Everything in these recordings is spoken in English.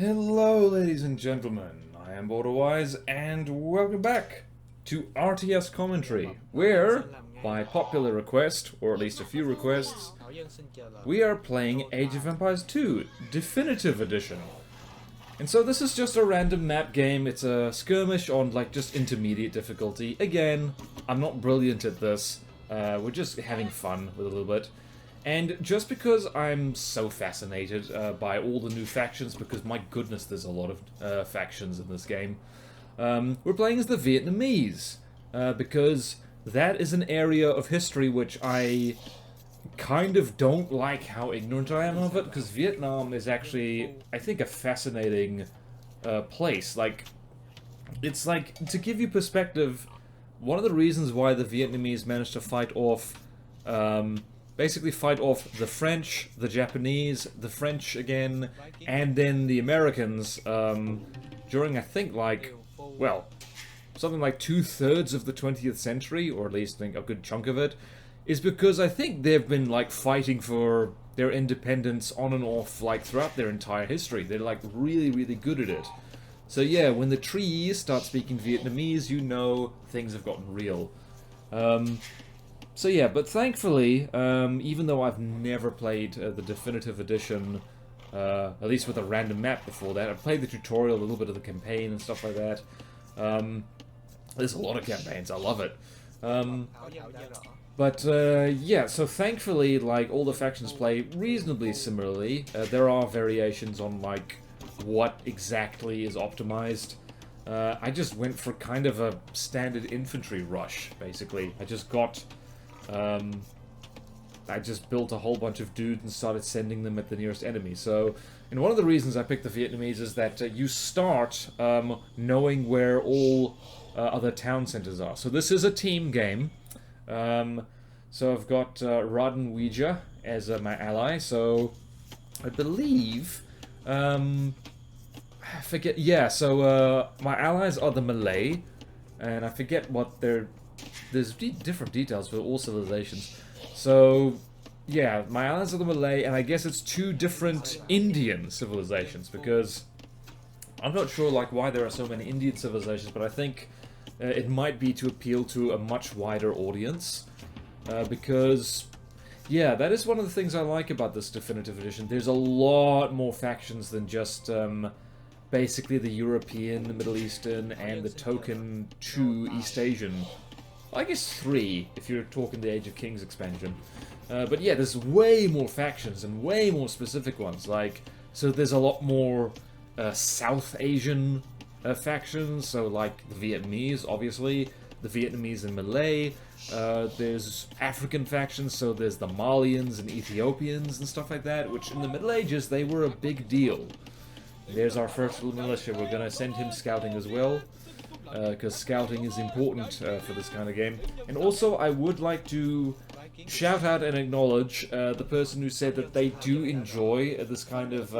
Hello, ladies and gentlemen. I am BorderWise, and welcome back to RTS Commentary, where, by popular request, or at least a few requests, we are playing Age of Empires 2 Definitive Edition. And so this is just a random map game. It's a skirmish on, like, just intermediate difficulty. Again, I'm not brilliant at this. We're just having fun with a little bit. And just because I'm so fascinated by all the new factions, because my goodness, there's a lot of factions in this game, we're playing as the Vietnamese, because that is an area of history which I kind of don't like how ignorant I am of it, because Vietnam is actually, I think, a fascinating place. Like, it's like, to give you perspective, one of the reasons why the Vietnamese managed to fight off basically fight off the French, the Japanese, the French again, and then the Americans during, I think, like, well, something like 2/3 of the 20th century, or at least I think a good chunk of it, is because I think they've been, like, fighting for their independence on and off, like, throughout their entire history. They're, like, really, really good at it. So yeah, when the trees start speaking Vietnamese, you know things have gotten real. So yeah, but thankfully, even though I've never played the Definitive Edition, at least with a random map before that, I've played the tutorial, a little bit of the campaign and stuff like that. There's a lot of campaigns, I love it. Yeah, so thankfully, like, all the factions play reasonably similarly. There are variations on, like, what exactly is optimized. I just went for kind of a standard infantry rush, basically. I just built a whole bunch of dudes and started sending them at the nearest enemy. So, and one of the reasons I picked the Vietnamese is that you start knowing where all other town centers are. So this is a team game. So I've got Raden Ouija as my ally. So I believe, I forget. Yeah. So my allies are the Malay, and I forget what their. There's different details for all civilizations. So, yeah, my allies are the Malay, and I guess it's two different Indian civilizations, because I'm not sure, like, why there are so many Indian civilizations, but I think it might be to appeal to a much wider audience, because, yeah, that is one of the things I like about this Definitive Edition. There's a lot more factions than just, basically the European, the Middle Eastern, and the token 2 East Asian. I guess 3, if you're talking the Age of Kings expansion. But yeah, there's way more factions and way more specific ones. Like, so there's a lot more South Asian factions. So like the Vietnamese, obviously, the Vietnamese and Malay. There's African factions, so there's the Malians and Ethiopians and stuff like that. Which in the Middle Ages they were a big deal. There's our first little militia. We're gonna send him scouting as well, because scouting is important for this kind of game. And also, I would like to shout out and acknowledge the person who said that they do enjoy this kind of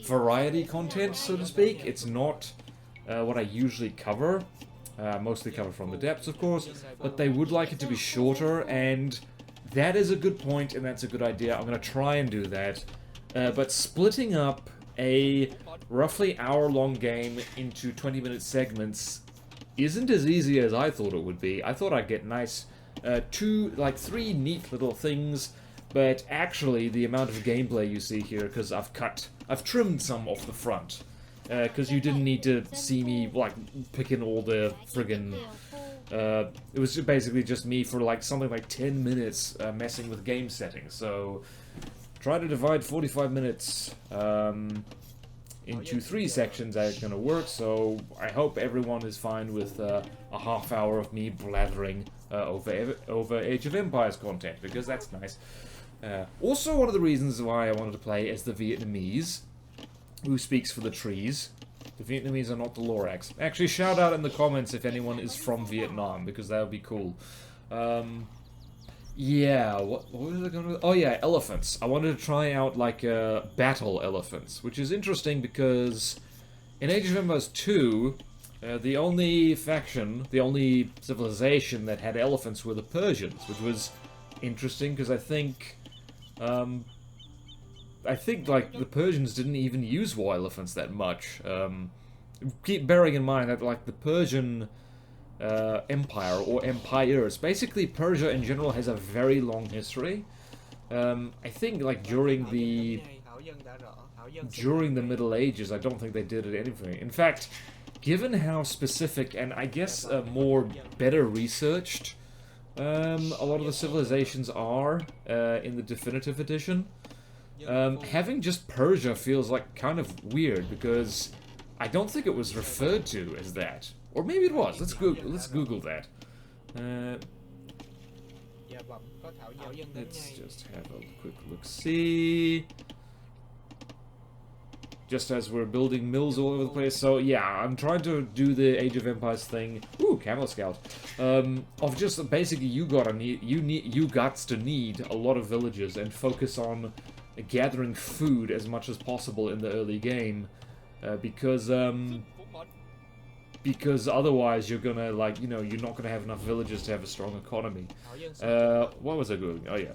variety content, so to speak. It's not what I usually cover. Mostly cover From the Depths, of course, but they would like it to be shorter, and that is a good point, and that's a good idea. I'm going to try and do that. But splitting up a roughly hour-long game into 20-minute segments isn't as easy as I thought it would be. I thought I'd get nice, 3 neat little things, but actually the amount of gameplay you see here, because I've trimmed some off the front, because you didn't need to see me, like, picking all the friggin', it was basically just me for, like, something like 10 minutes messing with game settings, so try to divide 45 minutes, into 3 sections that are going to work, so I hope everyone is fine with a half hour of me blathering over Age of Empires content, because that's nice. Also, one of the reasons why I wanted to play as the Vietnamese, who speaks for the trees. The Vietnamese are not the Lorax. Actually, shout out in the comments if anyone is from Vietnam, because that would be cool. Yeah, what was I going to... Oh yeah, elephants. I wanted to try out, like, battle elephants, which is interesting because in Age of Empires 2, the only faction, the only civilization that had elephants were the Persians, which was interesting because I think I think, like, the Persians didn't even use war elephants that much. Keep bearing in mind that, like, the Persian empire, or empires, basically Persia in general has a very long history. I think, like, during the Middle Ages, I don't think they did it anything. In fact, given how specific and I guess more better researched a lot of the civilizations are in the definitive edition, having just Persia feels like kind of weird because I don't think it was referred to as that, or maybe it was. Let's Google that. Let's just have a quick look-see. Just as we're building mills all over the place. So yeah, I'm trying to do the Age of Empires thing. Ooh, Camel Scout. Of just basically you gots to need a lot of villages and focus on gathering food as much as possible in the early game, because otherwise you're gonna, like, you know, you're not gonna have enough villages to have a strong economy. What was I doing? Oh yeah.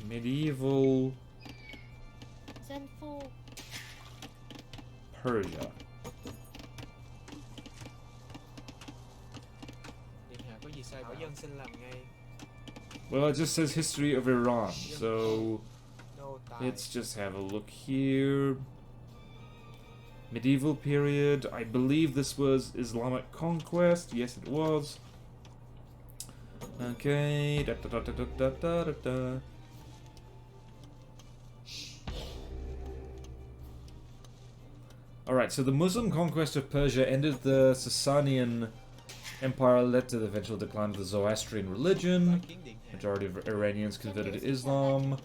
Medieval Persia. Well, it just says history of Iran, so let's just have a look here. Medieval period. I believe this was Islamic conquest. Yes, it was. Okay. Alright, so the Muslim conquest of Persia ended the Sasanian Empire, led to the eventual decline of the Zoroastrian religion. Majority of Iranians converted to Islam.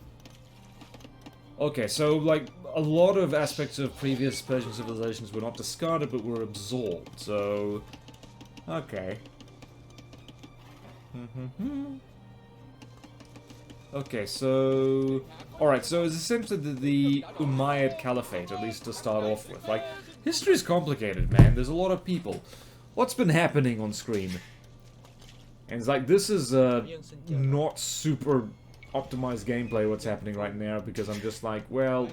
Okay, so, like, a lot of aspects of previous Persian civilizations were not discarded, but were absorbed, so... Okay. Okay, so... Alright, so it's essentially the Umayyad Caliphate, at least to start off with. Like, history's complicated, man. There's a lot of people. What's been happening on screen? And it's like, this is not super optimized gameplay what's happening right now, because I'm just like, well,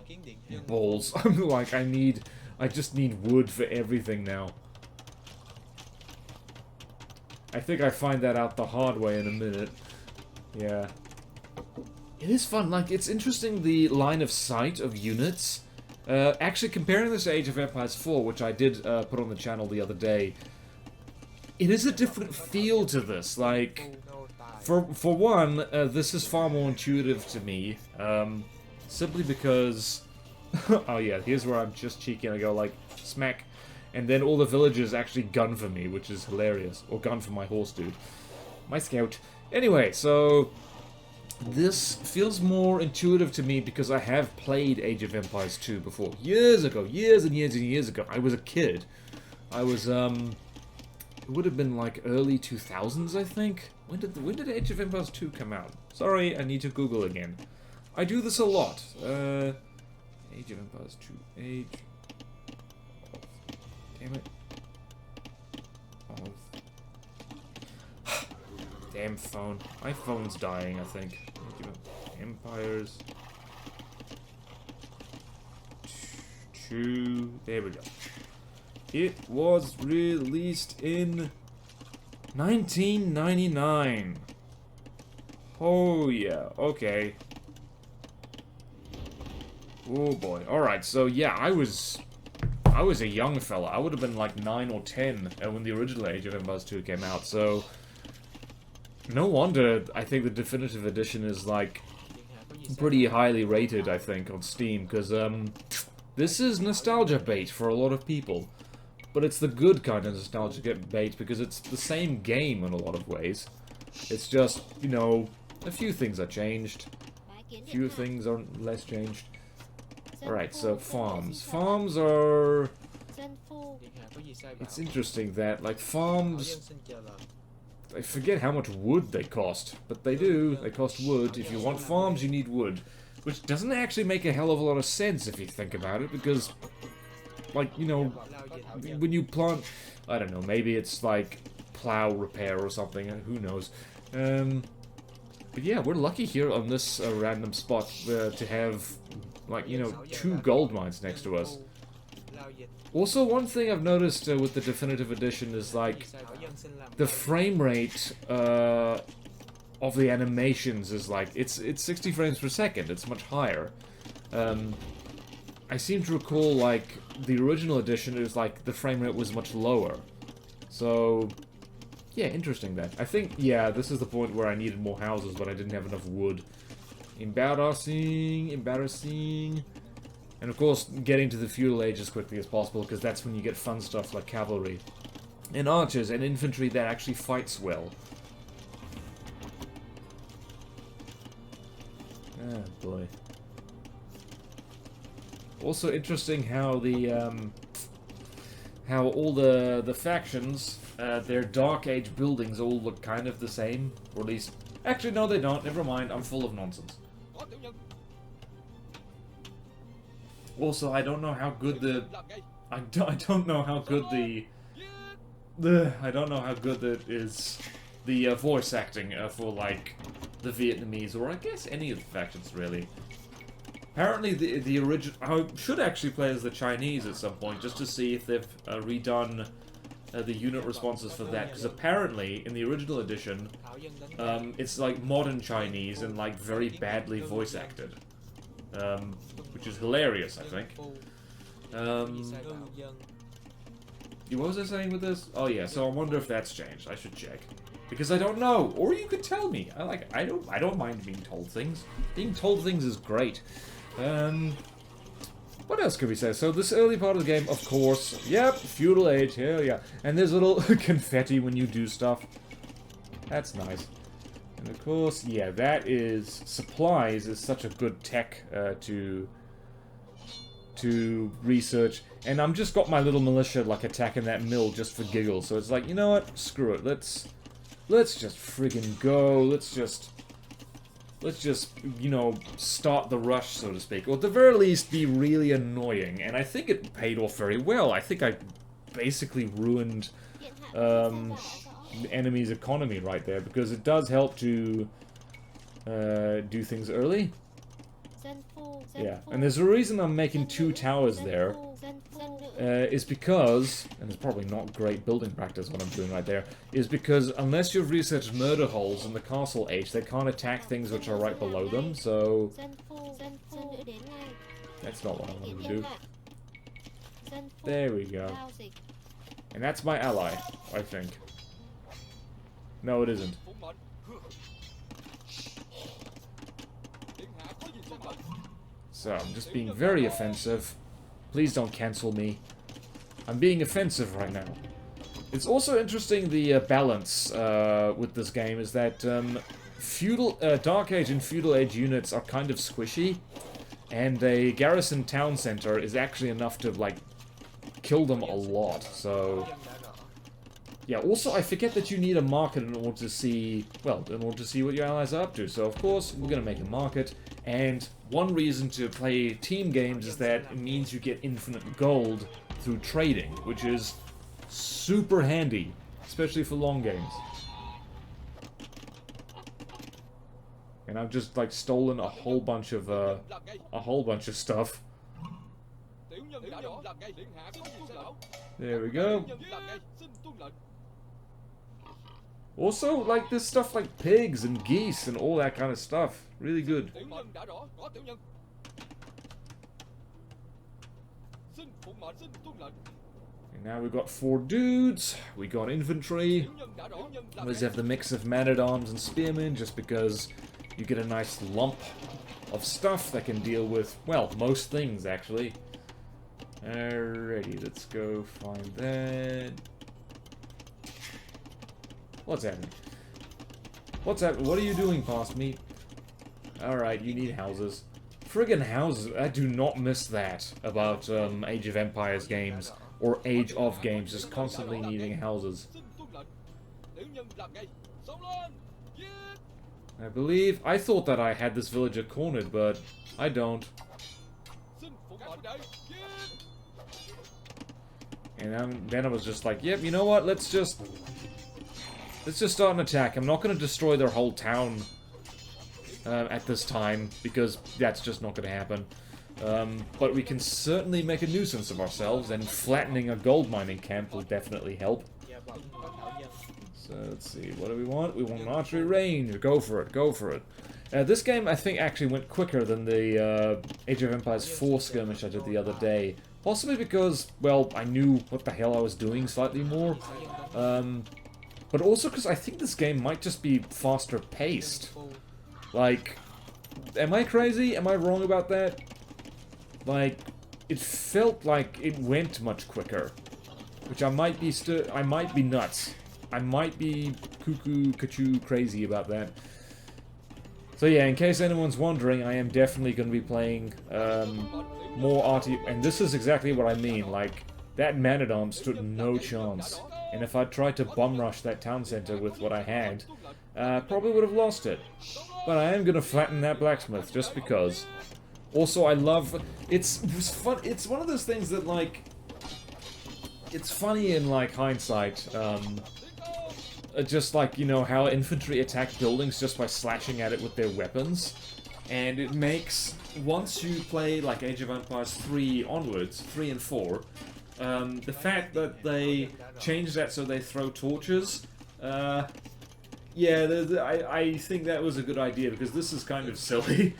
balls. I'm like, I just need wood for everything now. I think I find that out the hard way in a minute. Yeah. It is fun, like, it's interesting the line of sight of units. Actually, comparing this to Age of Empires 4, which I did put on the channel the other day, it is a different feel to this. Like, for one, this is far more intuitive to me, simply because... oh yeah, here's where I'm just cheeky and I go like, smack, and then all the villagers actually gun for me, which is hilarious. Or gun for my horse dude. My scout. Anyway, so... this feels more intuitive to me because I have played Age of Empires 2 before. Years ago. Years and years and years ago. I was a kid. I was, it would have been like early 2000s, I think? When did Age of Empires 2 come out? Sorry, I need to Google again. I do this a lot. Age of Empires 2. Age... Damn it. Damn phone. My phone's dying, I think. Empires 2. There we go. It was released in 1999. Oh yeah, okay. Oh boy. Alright, so yeah, I was a young fella. I would have been like 9 or 10 when the original Age of Empires 2 came out, so... no wonder I think the definitive edition is, like, pretty highly rated, I think, on Steam, because, this is nostalgia bait for a lot of people. But it's the good kind of nostalgia bait, because it's the same game in a lot of ways. It's just, you know, a few things are changed. A few things are less changed. Alright, so farms. Farms are... it's interesting that, like, farms... I forget how much wood they cost, but they do. They cost wood. If you want farms, you need wood. Which doesn't actually make a hell of a lot of sense if you think about it, because, like, you know, when you plant... I don't know, maybe it's like plow repair or something, who knows. But yeah, we're lucky here on this random spot to have, like, you know, 2 gold mines next to us. Also, one thing I've noticed with the Definitive Edition is, like, the frame rate of the animations is, like, it's 60 frames per second. It's much higher. I seem to recall, like, the original edition is, like, the frame rate was much lower. So, yeah, interesting that. I think, yeah, this is the point where I needed more houses, but I didn't have enough wood. Embarrassing, embarrassing. And of course, getting to the feudal age as quickly as possible, because that's when you get fun stuff like cavalry. And archers and infantry that actually fights well. Ah, boy. Also interesting how the, how all the factions, their Dark Age buildings all look kind of the same, or at least... Actually, no, they don't. Never mind. I'm full of nonsense. Also, I don't know how good the... I don't know how good I don't know how good it is, the voice acting for, like, the Vietnamese, or I guess any of the factions, really. Apparently, the original... I should actually play as the Chinese at some point, just to see if they've redone the unit responses for that, because apparently, in the original edition, it's, like, modern Chinese and, like, very badly voice acted. Which is hilarious, I think. What was I saying with this? Oh yeah, so I wonder if that's changed. I should check. Because I don't know. Or you could tell me. I don't mind being told things. Being told things is great. What else could we say? So this early part of the game, of course. Yep, feudal age, hell yeah. And there's a little confetti when you do stuff. That's nice. And of course, yeah, that is... Supplies is such a good tech to research. And I'm just got my little militia, like, attacking that mill just for giggles. So it's like, you know what? Screw it. Let's just friggin' go. Let's just, you know, start the rush, so to speak. Or at the very least, be really annoying. And I think it paid off very well. I think I basically ruined... the enemy's economy right there, because it does help to do things early. Yeah, and there's a reason I'm making 2 towers there, is because, and it's probably not great building practice what I'm doing right there, is because unless you've researched murder holes in the castle age, they can't attack things which are right below them, so... That's not what I wanted to do. There we go. And that's my ally, I think. No, it isn't. So, I'm just being very offensive. Please don't cancel me. I'm being offensive right now. It's also interesting, the balance with this game is that Dark Age and Feudal Age units are kind of squishy, and a garrison town center is actually enough to, like, kill them a lot, so... Yeah, also, I forget that you need a market in order to see, well, in order to see what your allies are up to. So, of course, we're going to make a market. And one reason to play team games is that it means you get infinite gold through trading, which is super handy, especially for long games. And I've just, like, stolen a whole bunch of stuff. There we go. Also, like, this stuff like pigs and geese and all that kind of stuff. Really good. And now we've got 4 dudes. We got infantry. We always have the mix of man-at-arms and spearmen, just because you get a nice lump of stuff that can deal with, well, most things, actually. Alrighty, let's go find that. What's happening? What's happening? What are you doing past me? Alright, you need houses. Friggin' houses. I do not miss that about Age of Empires games, or Age of games, just constantly needing houses. I thought that I had this villager cornered, but I don't. And then I was just like, yep, you know what, let's just start an attack. I'm not going to destroy their whole town at this time, because that's just not going to happen. But we can certainly make a nuisance of ourselves, and flattening a gold mining camp will definitely help. So let's see, what do we want? We want an archery range. Go for it, go for it. This game, I think, actually went quicker than the Age of Empires 4 skirmish I did the other day. Possibly because, well, I knew what the hell I was doing slightly more. But also because I think this game might just be faster paced. Like, am I crazy? Am I wrong about that? Like, it felt like it went much quicker. Which I might be nuts. I might be cuckoo crazy about that. So yeah, in case anyone's wondering, I am definitely going to be playing more RT, and this is exactly what I mean. Like, that man-at-arms stood no chance, and if I tried to bum rush that town center with what I had, probably would have lost it. But I am going to flatten that blacksmith just because. Also, I love it's fun. It's one of those things that, like, it's funny in, like, hindsight. Just like, you know, how infantry attack buildings just by slashing at it with their weapons. And it makes, once you play, like, Age of Empires 3 onwards, 3 and 4, the fact that they changed that so they throw torches, yeah, I think that was a good idea, because this is kind of silly.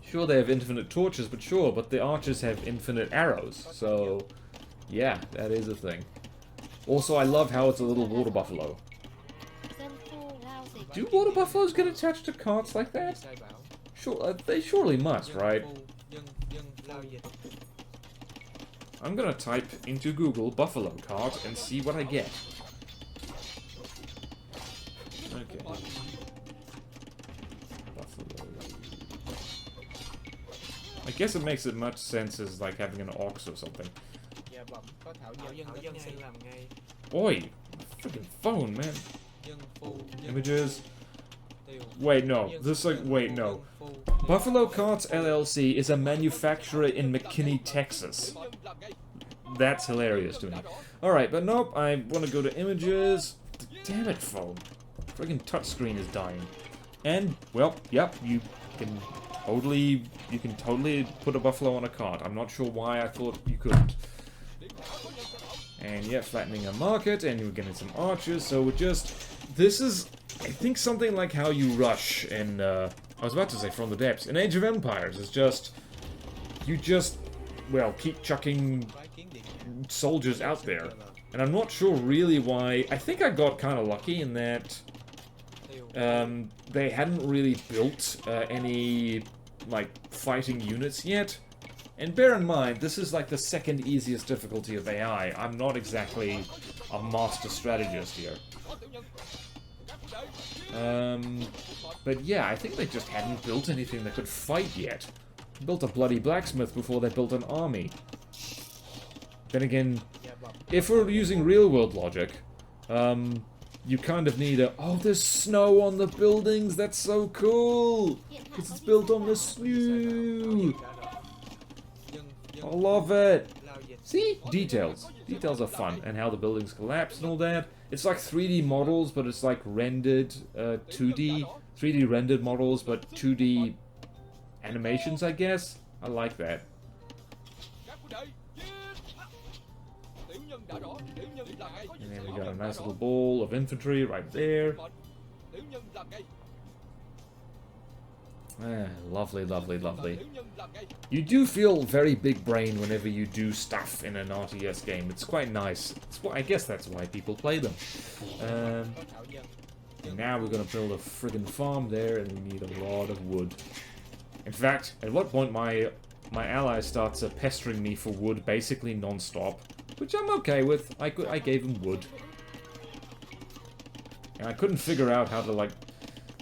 Sure, they have infinite torches, but the archers have infinite arrows, so, yeah, that is a thing. Also, I love how it's a little water buffalo. Do water buffaloes get attached to carts like that? Sure, they surely must, right? I'm gonna type into Google buffalo cart and see what I get. Okay. Buffalo. I guess it makes as much sense as like having an ox or something. Oi! Freaking phone, man. Images. Wait, no. This like, wait, no. Buffalo Carts LLC is a manufacturer in McKinney, Texas. That's hilarious to me. Alright, but nope, I want to go to images. Damn it, phone. Friggin' touchscreen is dying. And, well, yep, you can totally put a buffalo on a cart. I'm not sure why I thought you couldn't. And yeah, flattening a market, and you're getting some archers, so we're just... This is, I think, something like how you rush in, I was about to say From the Depths. In Age of Empires, it's just... You just, well, keep chucking soldiers out there. And I'm not sure really why... I think I got kind of lucky in that... they hadn't really built any, like, fighting units yet. And bear in mind, this is like the second easiest difficulty of AI. I'm not exactly a master strategist here. But yeah, I think they just hadn't built anything that could fight yet. Built a bloody blacksmith before they built an army. Then again, if we're using real-world logic, you kind of need a... Oh, there's snow on the buildings! That's so cool! Because it's built on the snow! I love it! See? Details. Details are fun. And how the buildings collapse and all that. It's like 3D models, but it's like rendered 2D. 3D rendered models, but 2D animations, I guess. I like that. And then we got a nice little ball of infantry right there. Ah, lovely, lovely, lovely. You do feel very big brain whenever you do stuff in an RTS game. It's quite nice. I guess that's why people play them. And now we're going to build a friggin' farm there, and we need a lot of wood. In fact, at what point my ally starts pestering me for wood basically non-stop, which I'm okay with. I gave him wood. And I couldn't figure out how to, like...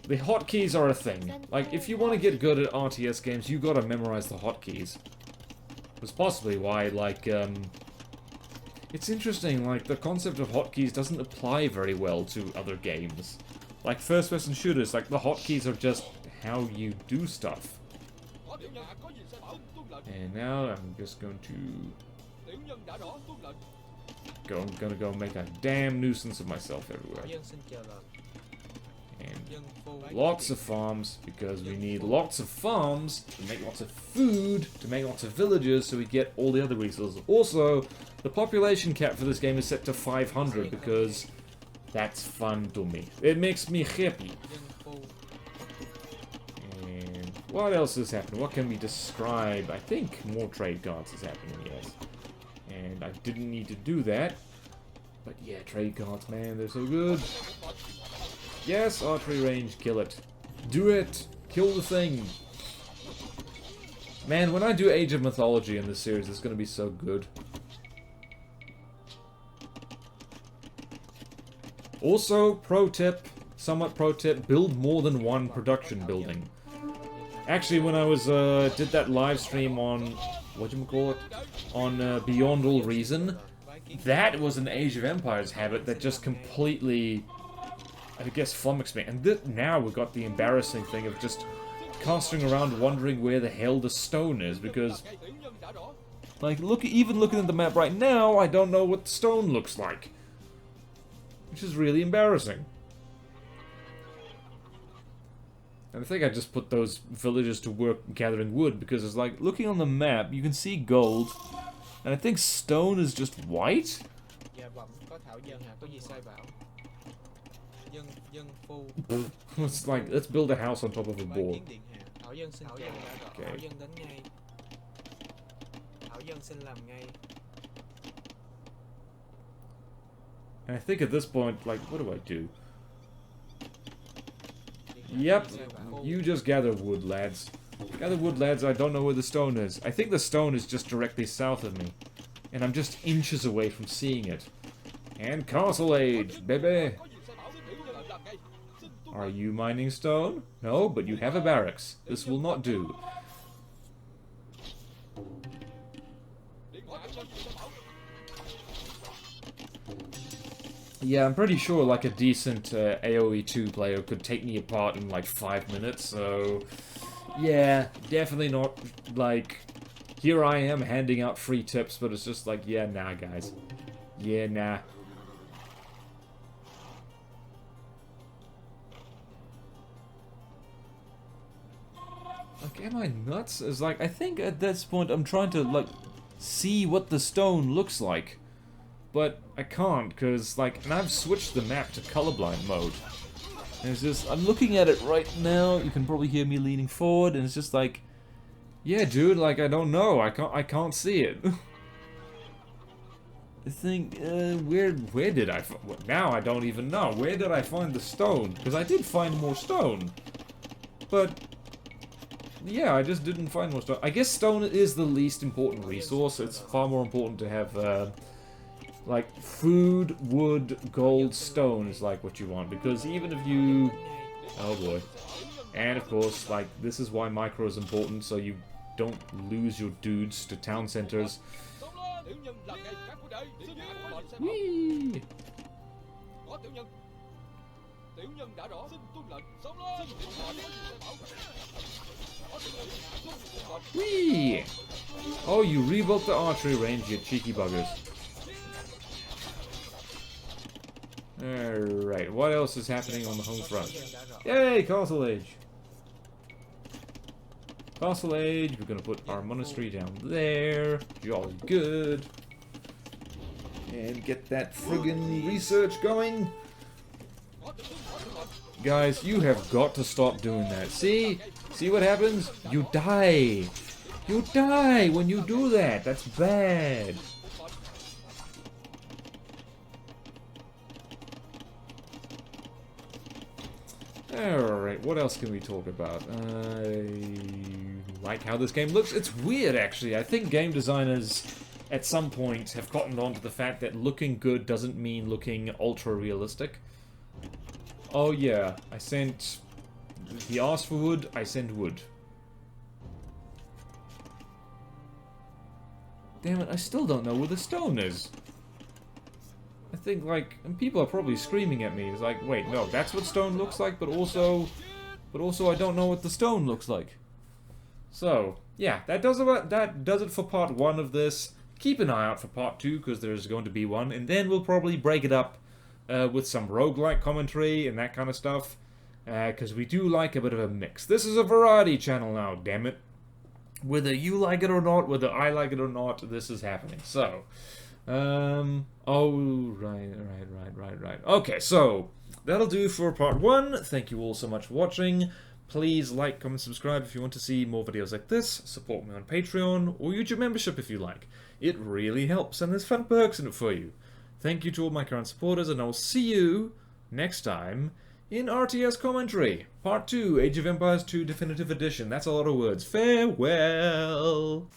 The hotkeys are a thing. Like, if you want to get good at RTS games, you gotta memorize the hotkeys. That's possibly why, like, it's interesting, like, the concept of hotkeys doesn't apply very well to other games. Like, first-person shooters, like, the hotkeys are just how you do stuff. And now I'm just going to... I'm gonna go make a damn nuisance of myself everywhere. And lots of farms, because we need lots of farms to make lots of food, to make lots of villages, so we get all the other resources. Also, the population cap for this game is set to 500, because that's fun to me. It makes me happy. And what else is happening? What can we describe? I think more trade guards is happening, yes. And I didn't need to do that. But yeah, trade guards, man, they're so good. Yes, archery range, kill it. Do it! Kill the thing! Man, when I do Age of Mythology in this series, it's gonna be so good. Also, pro tip, somewhat pro tip, build more than one production building. Actually, when I was, did that live stream on, whatchamacallit? On Beyond All Reason, that was an Age of Empires habit that just completely, I guess, flummoxed me. And now we've got the embarrassing thing of just casting around wondering where the hell the stone is, because, like, even looking at the map right now, I don't know what the stone looks like. Which is really embarrassing. And I think I just put those villagers to work gathering wood, because it's like, looking on the map, you can see gold, and I think stone is just white? It's like, let's build a house on top of a board. Okay. And I think at this point, like, what do I do? Yep, you just gather wood, lads. Gather wood, lads, I don't know where the stone is. I think the stone is just directly south of me. And I'm just inches away from seeing it. And Castle Age, baby! Are you mining stone? No, but you have a barracks. This will not do. Yeah, I'm pretty sure like a decent AoE 2 player could take me apart in like 5 minutes, so... Yeah, definitely not, like... Here I am handing out free tips, but it's just like, yeah, nah, guys. Yeah, nah. Like, am I nuts? It's like, I think at this point I'm trying to, like, see what the stone looks like. But I can't, because, like, and I've switched the map to colorblind mode. And it's just, I'm looking at it right now, you can probably hear me leaning forward, and it's just like, yeah, dude, like, I don't know, I can't see it. I think, where did I find, now I don't even know, where did I find the stone? Because I did find more stone. But, yeah, I just didn't find more stone. I guess stone is the least important resource, it's far more important to have, like, food, wood, gold, stone is like what you want, because even if you... Oh boy. And of course, like, this is why micro is important, so you don't lose your dudes to town centers. Whee! Whee! Oh, you rebuilt the archery range, you cheeky buggers. Alright, what else is happening on the home front? Yay, Castle Age! Castle Age, we're gonna put our monastery down there. Jolly good. And get that friggin' research going. Guys, you have got to stop doing that. See? See what happens? You die! You die when you do that! That's bad! Alright, what else can we talk about? I like how this game looks. It's weird, actually. I think game designers, at some point, have gotten on to the fact that looking good doesn't mean looking ultra-realistic. Oh yeah, I sent... He asked for wood, I sent wood. Damn it, I still don't know where the stone is. I think, like, and people are probably screaming at me. It's like, wait, no, that's what stone looks like, but also I don't know what the stone looks like. So, yeah, that does it for part 1 of this. Keep an eye out for part 2, because there's going to be one, and then we'll probably break it up with some roguelike commentary and that kind of stuff. because we do like a bit of a mix. This is a variety channel now, damn it. Whether you like it or not, whether I like it or not, this is happening. So, oh, right. Okay, so, that'll do for part 1. Thank you all so much for watching. Please like, comment, subscribe if you want to see more videos like this. Support me on Patreon or YouTube membership if you like. It really helps, and there's fun perks in it for you. Thank you to all my current supporters, and I will see you next time in RTS Commentary, Part 2, Age of Empires 2 Definitive Edition. That's a lot of words. Farewell!